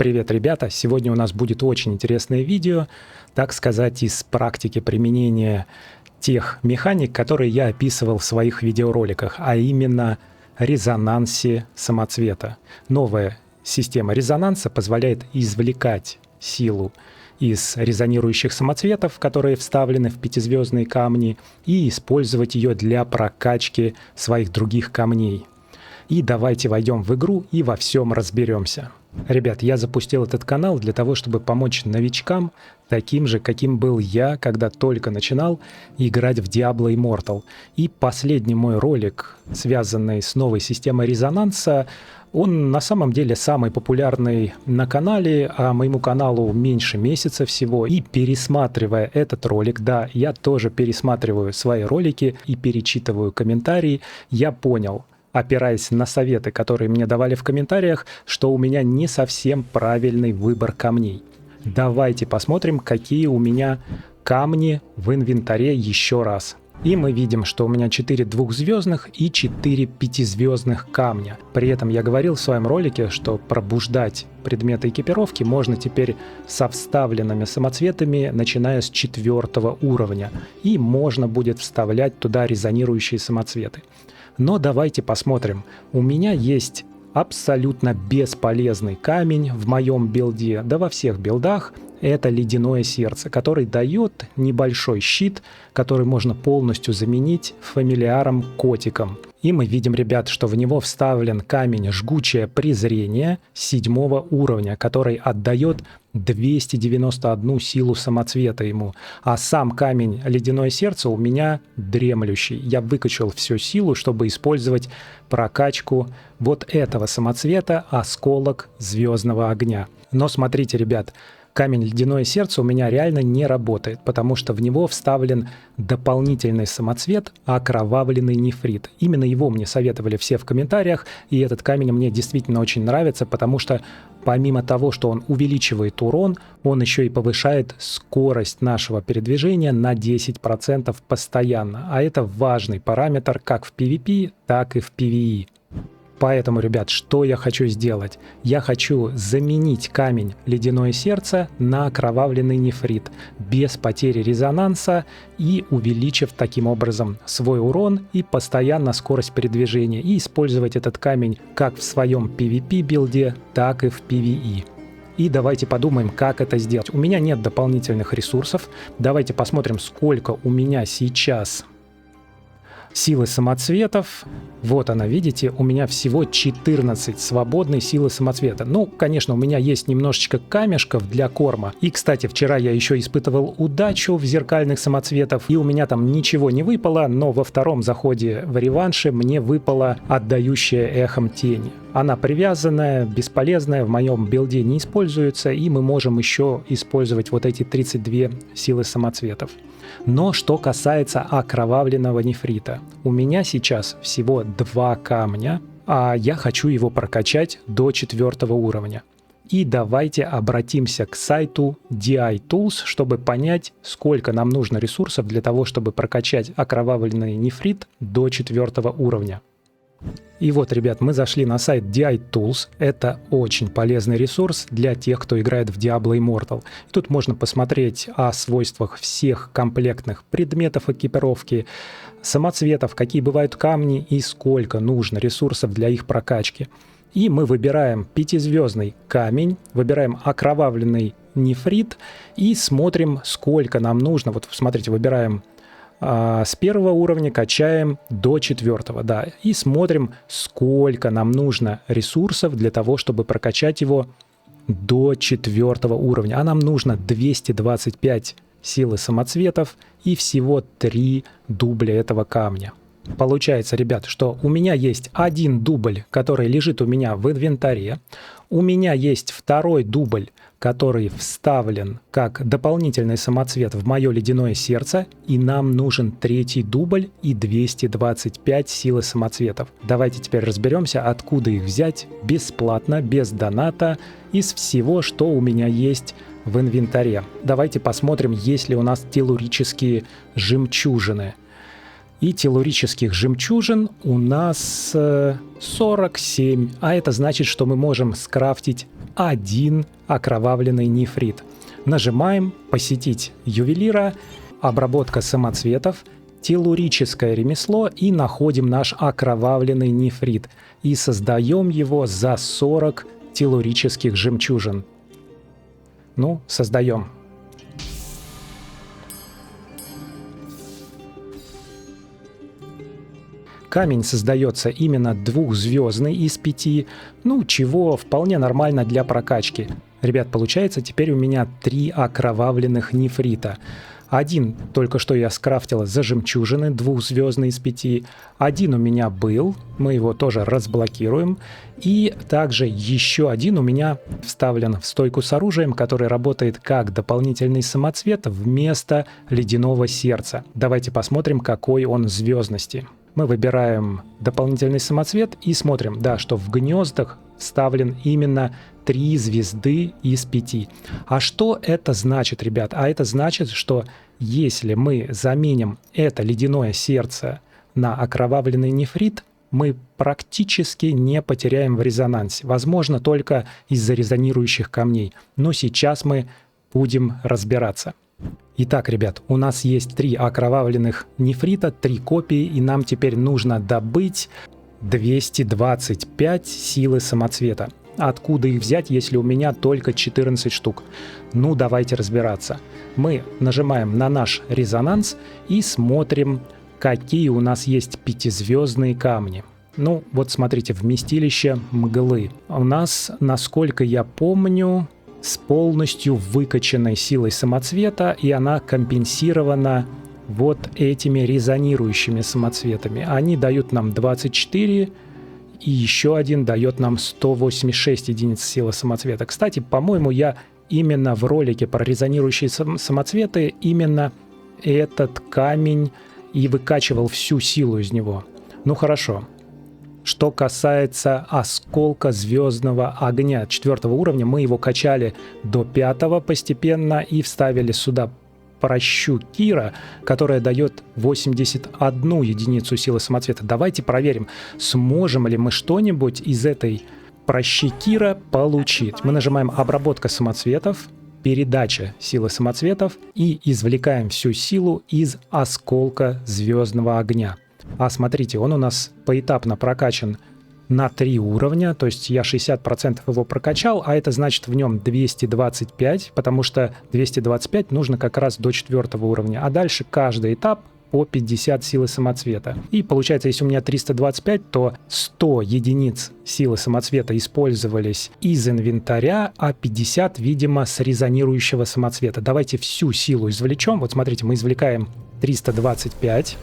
Привет, ребята! Сегодня у нас будет очень интересное видео, так сказать, из практики применения тех механик, которые я описывал в своих видеороликах, а именно резонансе самоцвета. Новая система резонанса позволяет извлекать силу из резонирующих самоцветов, которые вставлены в пятизвездные камни, и использовать ее для прокачки своих других камней. И давайте войдем в игру и во всем разберемся. Ребят, я запустил этот канал для того, чтобы помочь новичкам, таким же, каким был я, когда только начинал играть в Diablo Immortal. И последний мой ролик, связанный с новой системой резонанса, он на самом деле самый популярный на канале, а моему каналу меньше месяца всего. И пересматривая этот ролик, да, я тоже пересматриваю свои ролики и перечитываю комментарии, я понял, опираясь на советы, которые мне давали в комментариях, что у меня не совсем правильный выбор камней. Давайте посмотрим, какие у меня камни в инвентаре еще раз. И мы видим, что у меня 4 двухзвездных и 4 пятизвездных камня. При этом я говорил в своем ролике, что пробуждать предметы экипировки можно теперь со вставленными самоцветами, начиная с 4 уровня. И можно будет вставлять туда резонирующие самоцветы. Но давайте посмотрим. У меня есть абсолютно бесполезный камень в моем билде, да во всех билдах. Это ледяное сердце, который дает небольшой щит, который можно полностью заменить фамилиаром-котиком. И мы видим, ребят, что в него вставлен камень жгучее презрение 7 уровня, который отдает 291 силу самоцвета ему. А сам камень ледяное сердце у меня дремлющий. Я выкачал всю силу, чтобы использовать прокачку вот этого самоцвета осколок звездного огня. Но смотрите, ребят, камень ледяное сердце у меня реально не работает, потому что в него вставлен дополнительный самоцвет окровавленный нефрит. Именно его мне советовали все в комментариях, и этот камень мне действительно очень нравится, потому что помимо того, что он увеличивает урон, он еще и повышает скорость нашего передвижения на 10% постоянно. А это важный параметр как в PvP, так и в PvE. Поэтому, ребят, что я хочу сделать? Я хочу заменить камень ледяное сердце на окровавленный нефрит без потери резонанса и увеличив таким образом свой урон и постоянно скорость передвижения, и использовать этот камень как в своем PvP билде, так и в PvE. И давайте подумаем, как это сделать. У меня нет дополнительных ресурсов. Давайте посмотрим, сколько у меня сейчас силы самоцветов. Вот она, видите, у меня всего 14 свободной силы самоцвета. Ну, конечно, у меня есть немножечко камешков для корма. И, кстати, вчера я еще испытывал удачу в зеркальных самоцветов, и у меня там ничего не выпало, но во втором заходе в реванше мне выпала отдающая эхом тень. Она привязанная, бесполезная, в моем билде не используется, и мы можем еще использовать вот эти 32 силы самоцветов. Но что касается окровавленного нефрита, у меня сейчас всего 2 камня, а я хочу его прокачать до 4 уровня. И давайте обратимся к сайту DI Tools, чтобы понять, сколько нам нужно ресурсов для того, чтобы прокачать окровавленный нефрит до 4 уровня. И вот, ребят, мы зашли на сайт DI Tools. Это очень полезный ресурс для тех, кто играет в Diablo Immortal. Тут можно посмотреть о свойствах всех комплектных предметов экипировки, самоцветов, какие бывают камни и сколько нужно ресурсов для их прокачки. И мы выбираем пятизвездный камень, выбираем окровавленный нефрит и смотрим, сколько нам нужно. Вот смотрите, выбираем с 1 уровня, качаем до 4, да, и смотрим, сколько нам нужно ресурсов для того, чтобы прокачать его до 4 уровня. А нам нужно 225 силы самоцветов и всего 3 дубля этого камня. Получается, ребят, что у меня есть один дубль, который лежит у меня в инвентаре. У меня есть второй дубль, который вставлен как дополнительный самоцвет в мое ледяное сердце, и нам нужен 3-й дубль и 225 силы самоцветов. Давайте теперь разберемся, откуда их взять бесплатно, без доната, из всего, что у меня есть в инвентаре. Давайте посмотрим, есть ли у нас телурические жемчужины. И телурических жемчужин у нас 47, а это значит, что мы можем скрафтить один окровавленный нефрит. Нажимаем «Посетить ювелира», обработка самоцветов, телурическое ремесло и находим наш окровавленный нефрит и создаем его за 40 телурических жемчужин. Ну, создаем. Камень создается именно двухзвездный из 5, ну, чего вполне нормально для прокачки. Ребят, получается, теперь у меня 3 окровавленных нефрита. Один только что я скрафтил за жемчужины, двухзвездный из 5. Один у меня был, мы его тоже разблокируем. И также еще один у меня вставлен в стойку с оружием, который работает как дополнительный самоцвет вместо ледяного сердца. Давайте посмотрим, какой он звездности. Мы выбираем дополнительный самоцвет и смотрим, да, что в гнездах вставлен именно 3 звезды из 5. А что это значит, ребят? А это значит, что если мы заменим это ледяное сердце на окровавленный нефрит, мы практически не потеряем в резонансе. Возможно, только из-за резонирующих камней. Но сейчас мы будем разбираться. Итак, ребят, у нас есть 3 окровавленных нефрита, 3 копии, и нам теперь нужно добыть 225 силы самоцвета. Откуда их взять, если у меня только 14 штук? Ну, давайте разбираться. Мы нажимаем на наш резонанс и смотрим, какие у нас есть 5-звездные камни. Ну, вот смотрите, вместилище мглы. У нас, насколько я помню, с полностью выкачанной силой самоцвета, и она компенсирована вот этими резонирующими самоцветами. Они дают нам 24, и еще один дает нам 186 единиц силы самоцвета. Кстати, по-моему, я именно в ролике про резонирующие самоцветы именно этот камень и выкачивал всю силу из него. Ну хорошо. Что касается осколка звездного огня 4 уровня, мы его качали до 5 постепенно и вставили сюда пращу Кира, которая дает 81 единицу силы самоцвета. Давайте проверим, сможем ли мы что-нибудь из этой пращи Кира получить. Мы нажимаем «Обработка самоцветов», «Передача силы самоцветов» и извлекаем всю силу из осколка звездного огня. А смотрите, он у нас поэтапно прокачан на 3 уровня, то есть я 60% его прокачал, а это значит в нем 225, потому что 225 нужно как раз до 4 уровня, а дальше каждый этап по 50 силы самоцвета. И получается, если у меня 325, то 100 единиц силы самоцвета использовались из инвентаря, а 50, видимо, с резонирующего самоцвета. Давайте всю силу извлечем. Вот смотрите, мы извлекаем 325.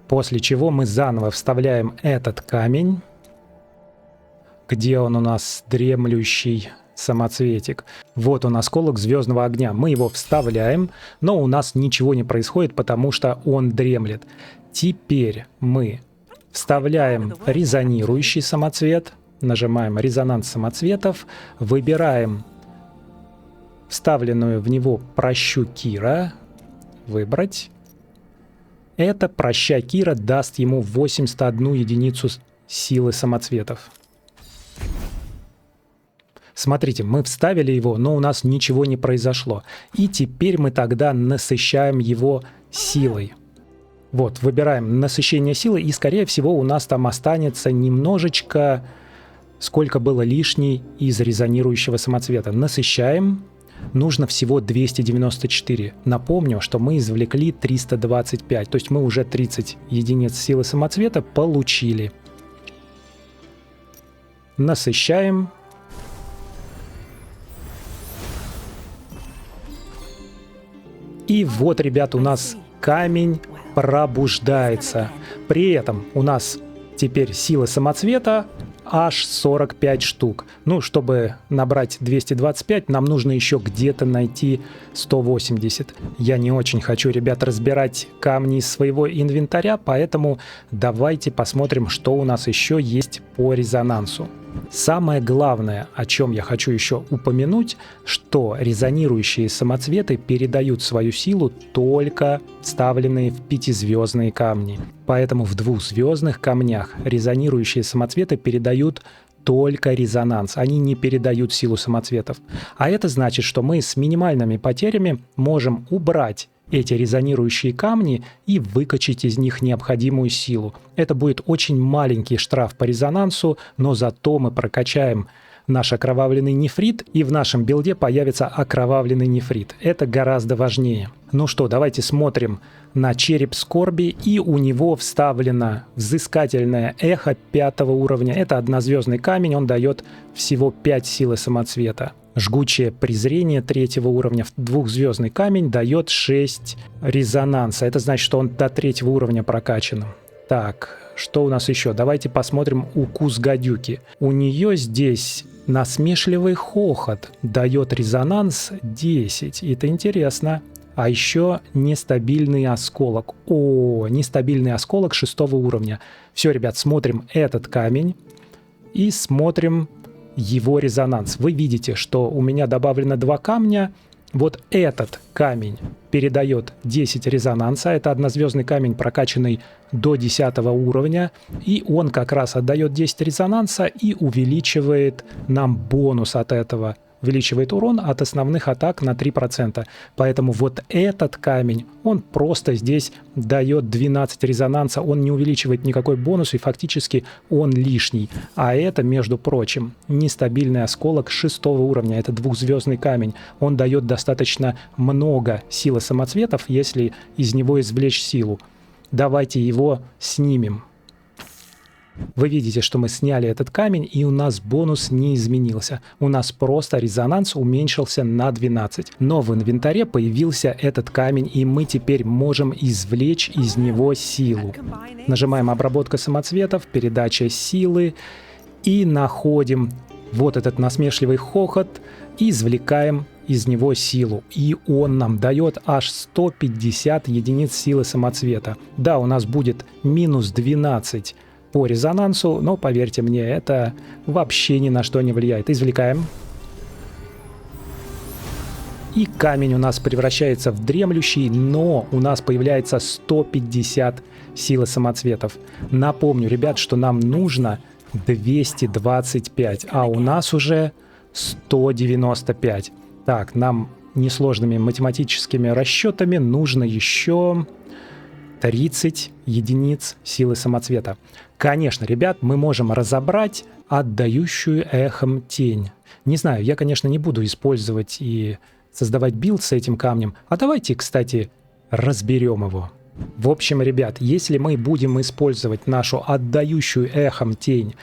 После чего мы заново вставляем этот камень. Где он у нас, дремлющий самоцветик? Вот он, осколок звездного огня. Мы его вставляем, но у нас ничего не происходит, потому что он дремлет. Теперь мы вставляем резонирующий самоцвет. Нажимаем резонанс самоцветов. Выбираем вставленную в него пращу Кира. Выбрать. Эта праща Кира даст ему 81 единицу силы самоцветов. Смотрите, мы вставили его, но у нас ничего не произошло. И теперь мы тогда насыщаем его силой. Вот, выбираем насыщение силы, и, скорее всего, у нас там останется немножечко, сколько было лишней из резонирующего самоцвета. Насыщаем. Нужно всего 294. Напомню, что мы извлекли 325, то есть мы уже 30 единиц силы самоцвета получили. Насыщаем. И вот, ребят, у нас камень пробуждается. При этом у нас теперь сила самоцвета аж 45 штук. Ну, чтобы набрать 225, нам нужно еще где-то найти 180. Я не очень хочу, ребят, разбирать камни из своего инвентаря, поэтому давайте посмотрим, что у нас еще есть по резонансу. Самое главное, о чем я хочу еще упомянуть, что резонирующие самоцветы передают свою силу только вставленные в 5-звездные камни. Поэтому в 2-звездных камнях резонирующие самоцветы передают только резонанс, они не передают силу самоцветов. А это значит, что мы с минимальными потерями можем убрать эти резонирующие камни и выкачать из них необходимую силу. Это будет очень маленький штраф по резонансу, но зато мы прокачаем наш окровавленный нефрит, и в нашем билде появится окровавленный нефрит. Это гораздо важнее. Ну что, давайте смотрим на череп скорби, и у него вставлено взыскательное эхо 5 уровня. Это 1-звездный камень, он дает всего 5 силы самоцвета. Жгучее презрение 3 уровня, 2-звездный камень дает 6 резонанса. Это значит, что он до 3 уровня прокачан. Так, что у нас еще? Давайте посмотрим укус гадюки. У нее здесь насмешливый хохот дает резонанс 10. Это интересно. А еще нестабильный осколок. Нестабильный осколок 6 уровня. Все, ребят, смотрим этот камень и смотрим его резонанс. Вы видите, что у меня добавлено 2 камня. Вот этот камень передает 10 резонанса. Это 1-звездный камень, прокачанный до 10 уровня. И он как раз отдает 10 резонанса и увеличивает нам бонус от этого. Увеличивает урон от основных атак на 3%. Поэтому вот этот камень, он просто здесь дает 12 резонанса. Он не увеличивает никакой бонус, и фактически он лишний. А это, между прочим, нестабильный осколок 6 уровня. Это 2-звездный камень. Он дает достаточно много силы самоцветов, если из него извлечь силу. Давайте его снимем. Вы видите, что мы сняли этот камень, и у нас бонус не изменился. У нас просто резонанс уменьшился на 12. Но в инвентаре появился этот камень, и мы теперь можем извлечь из него силу. Нажимаем «Обработка самоцветов», «Передача силы» и находим вот этот насмешливый хохот и извлекаем из него силу. И он нам дает аж 150 единиц силы самоцвета. Да, у нас будет минус 12 по резонансу, но поверьте мне, это вообще ни на что не влияет. Извлекаем. И камень у нас превращается в дремлющий, но у нас появляется 150 силы самоцветов. Напомню, ребят, что нам нужно 225, а у нас уже 195. Так, нам несложными математическими расчетами нужно еще 30 единиц силы самоцвета. Конечно, ребят, мы можем разобрать отдающую эхом тень. Не знаю, я, конечно, не буду использовать и создавать билд с этим камнем. А давайте, кстати, разберем его. В общем, ребят, если мы будем использовать нашу отдающую эхом тень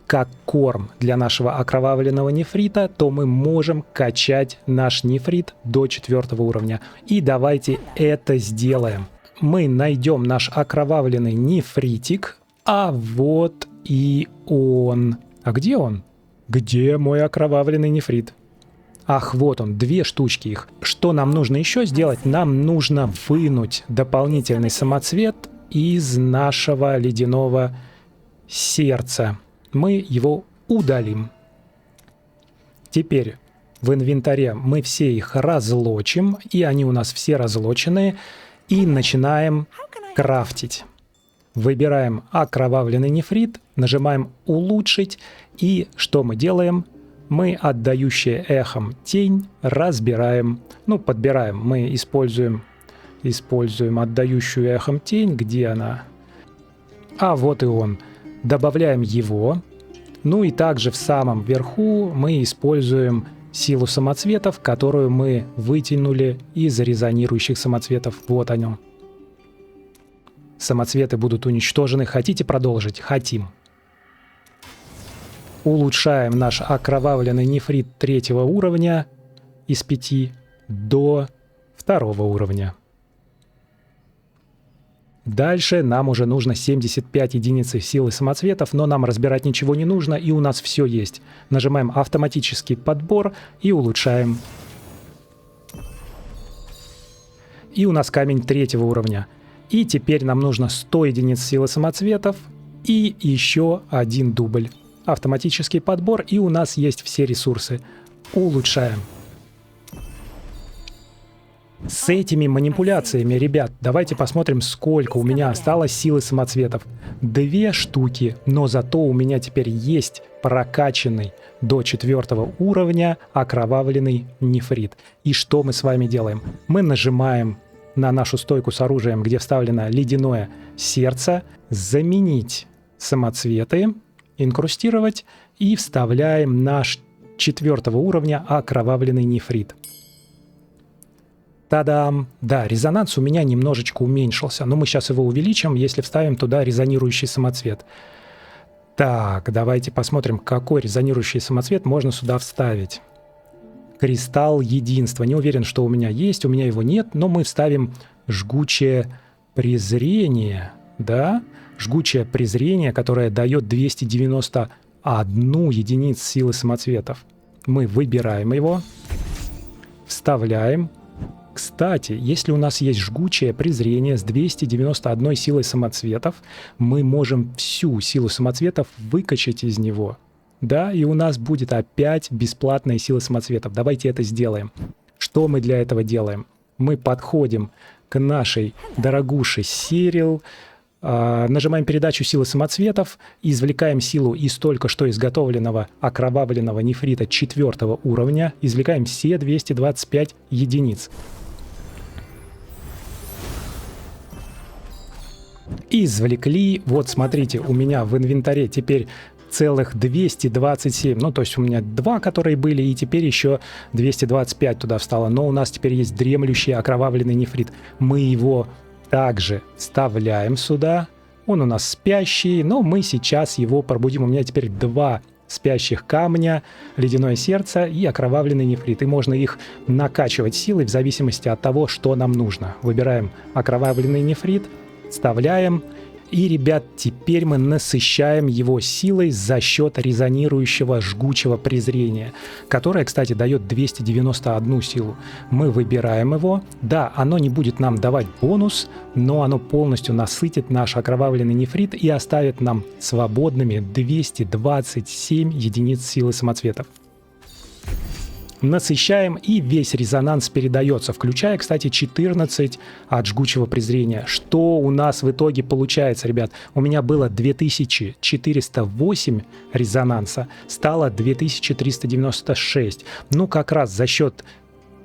как корм для нашего окровавленного нефрита, то мы можем качать наш нефрит до 4 уровня. И давайте это сделаем. Мы найдем наш окровавленный нефритик, а вот и он. А где он? Где мой окровавленный нефрит? Ах, вот он, 2 штучки их. Что нам нужно еще сделать? Нам нужно вынуть дополнительный самоцвет из нашего ледяного сердца. Мы его удалим. Теперь в инвентаре мы все их разлочим, и они у нас все разлоченные, и начинаем крафтить. Выбираем окровавленный нефрит, нажимаем «Улучшить», и что мы делаем? Мы отдающие эхом тень разбираем, подбираем. Мы используем отдающую эхом тень. Где она? А вот и он. Добавляем его. Ну и также в самом верху мы используем силу самоцветов, которую мы вытянули из резонирующих самоцветов. Вот они. Самоцветы будут уничтожены. Хотите продолжить? Хотим. Улучшаем наш окровавленный нефрит 3 уровня из 5 до 2 уровня. Дальше нам уже нужно 75 единиц силы самоцветов, но нам разбирать ничего не нужно, и у нас все есть. Нажимаем автоматический подбор и улучшаем. И у нас камень 3 уровня. И теперь нам нужно 100 единиц силы самоцветов и еще 1 дубль. автоматический подбор, и у нас есть все ресурсы. Улучшаем. С этими манипуляциями, ребят, давайте посмотрим, сколько у меня осталось силы самоцветов. 2 штуки, но зато у меня теперь есть прокачанный до 4 уровня окровавленный нефрит. И что мы с вами делаем? Мы нажимаем на нашу стойку с оружием, где вставлено ледяное сердце, заменить самоцветы, инкрустировать, и вставляем наш 4 уровня окровавленный нефрит. Та-дам! Да, резонанс у меня немножечко уменьшился, но мы сейчас его увеличим, если вставим туда резонирующий самоцвет. Так, давайте посмотрим, какой резонирующий самоцвет можно сюда вставить. Кристалл единства. Не уверен, что у меня есть, у меня его нет, но мы вставим жгучее презрение, да? Жгучее презрение, которое дает 291 единиц силы самоцветов. Мы выбираем его, вставляем. Кстати, если у нас есть жгучее презрение с 291 силой самоцветов, мы можем всю силу самоцветов выкачать из него. Да, и у нас будет опять бесплатная сила самоцветов. Давайте это сделаем. Что мы для этого делаем? Мы подходим к нашей дорогушей Серил, нажимаем передачу силы самоцветов, извлекаем силу из только что изготовленного окровавленного нефрита 4 уровня, извлекаем все 225 единиц. Извлекли, вот смотрите, у меня в инвентаре теперь целых 227, ну то есть у меня 2, которые были, и теперь еще 225 туда встало, но у нас теперь есть дремлющий окровавленный нефрит. Мы его также вставляем сюда, он у нас спящий, но мы сейчас его пробудим. У меня теперь 2 спящих камня, ледяное сердце и окровавленный нефрит, и можно их накачивать силой в зависимости от того, что нам нужно. Выбираем окровавленный нефрит, вставляем, и, ребят, теперь мы насыщаем его силой за счет резонирующего жгучего презрения, которое, кстати, дает 291 силу. Мы выбираем его. Да, оно не будет нам давать бонус, но оно полностью насытит наш окровавленный нефрит и оставит нам свободными 227 единиц силы самоцветов. Насыщаем, и весь резонанс передается, включая, кстати, 14 от жгучего презрения. Что у нас в итоге получается, ребят? У меня было 2408 резонанса, стало 2396. Ну, как раз за счет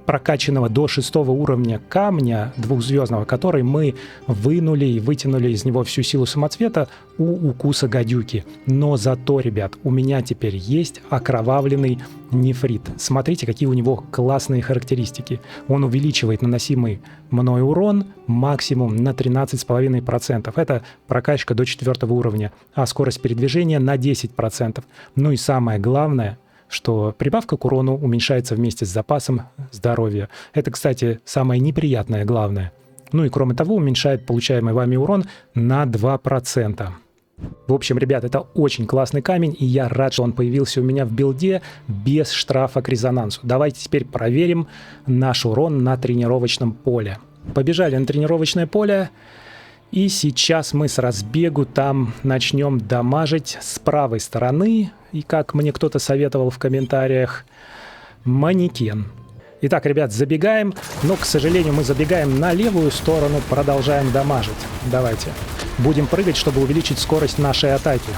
прокачанного до 6 уровня камня двухзвездного, который мы вынули и вытянули из него всю силу самоцвета у укуса гадюки. Но зато, ребят, у меня теперь есть окровавленный нефрит. Смотрите, какие у него классные характеристики. Он увеличивает наносимый мной урон максимум на 13,5%. Это прокачка до 4 уровня, а скорость передвижения на 10%. Ну и самое главное, что прибавка к урону уменьшается вместе с запасом здоровья. Это, кстати, самое неприятное главное. Ну и кроме того, уменьшает получаемый вами урон на 2%. В общем, ребят, это очень классный камень, и я рад, что он появился у меня в билде без штрафа к резонансу. Давайте теперь проверим наш урон на тренировочном поле. Побежали на тренировочное поле. И сейчас мы с разбегу там начнем дамажить с правой стороны. И как мне кто-то советовал в комментариях, манекен. Итак, ребят, забегаем. Но, к сожалению, мы забегаем на левую сторону, продолжаем дамажить. Давайте. Будем прыгать, чтобы увеличить скорость нашей атаки.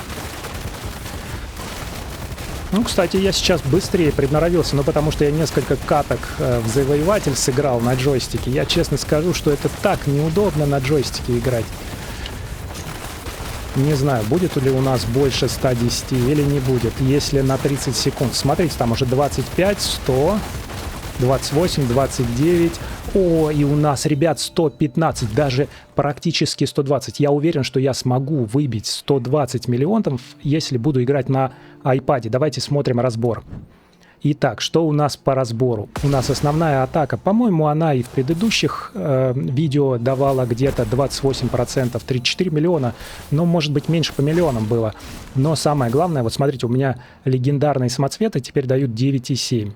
Ну, кстати, я сейчас быстрее приноровился, но потому что я несколько каток в Завоеватель сыграл на джойстике. Я честно скажу, что это так неудобно на джойстике играть. Не знаю, будет ли у нас больше 110 или не будет, если на 30 секунд. Смотрите, там уже 25, 100, 28, 29. О, и у нас, ребят, 115, даже практически 120. Я уверен, что я смогу выбить 120 миллионов, если буду играть на iPad. Давайте смотрим разбор. Итак, что у нас по разбору? У нас основная атака, по-моему, она и в предыдущих видео давала где-то 28%, 34 миллиона, но, может быть, меньше по миллионам было. Но самое главное, вот смотрите, у меня легендарные самоцветы теперь дают 9,7.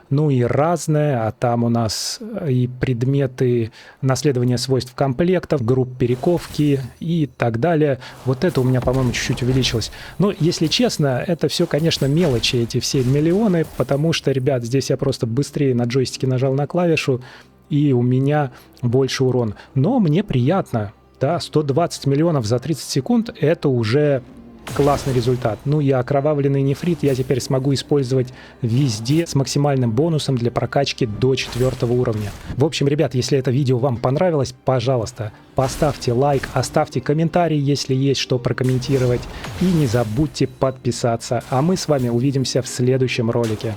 ну и разное, а там у нас и предметы наследования свойств комплектов, групп перековки и так далее. Вот это у меня, по-моему, чуть-чуть увеличилось. Но, если честно, это все, конечно, мелочи, эти все миллионы, потому что, ребят, здесь я просто быстрее на джойстике нажал на клавишу, и у меня больше урон. Но мне приятно, да, 120 миллионов за 30 секунд – это уже классный результат. Ну и окровавленный нефрит я теперь смогу использовать везде с максимальным бонусом для прокачки до 4 уровня. В общем, ребят, если это видео вам понравилось, пожалуйста, поставьте лайк, оставьте комментарий, если есть что прокомментировать, и не забудьте подписаться. А мы с вами увидимся в следующем ролике.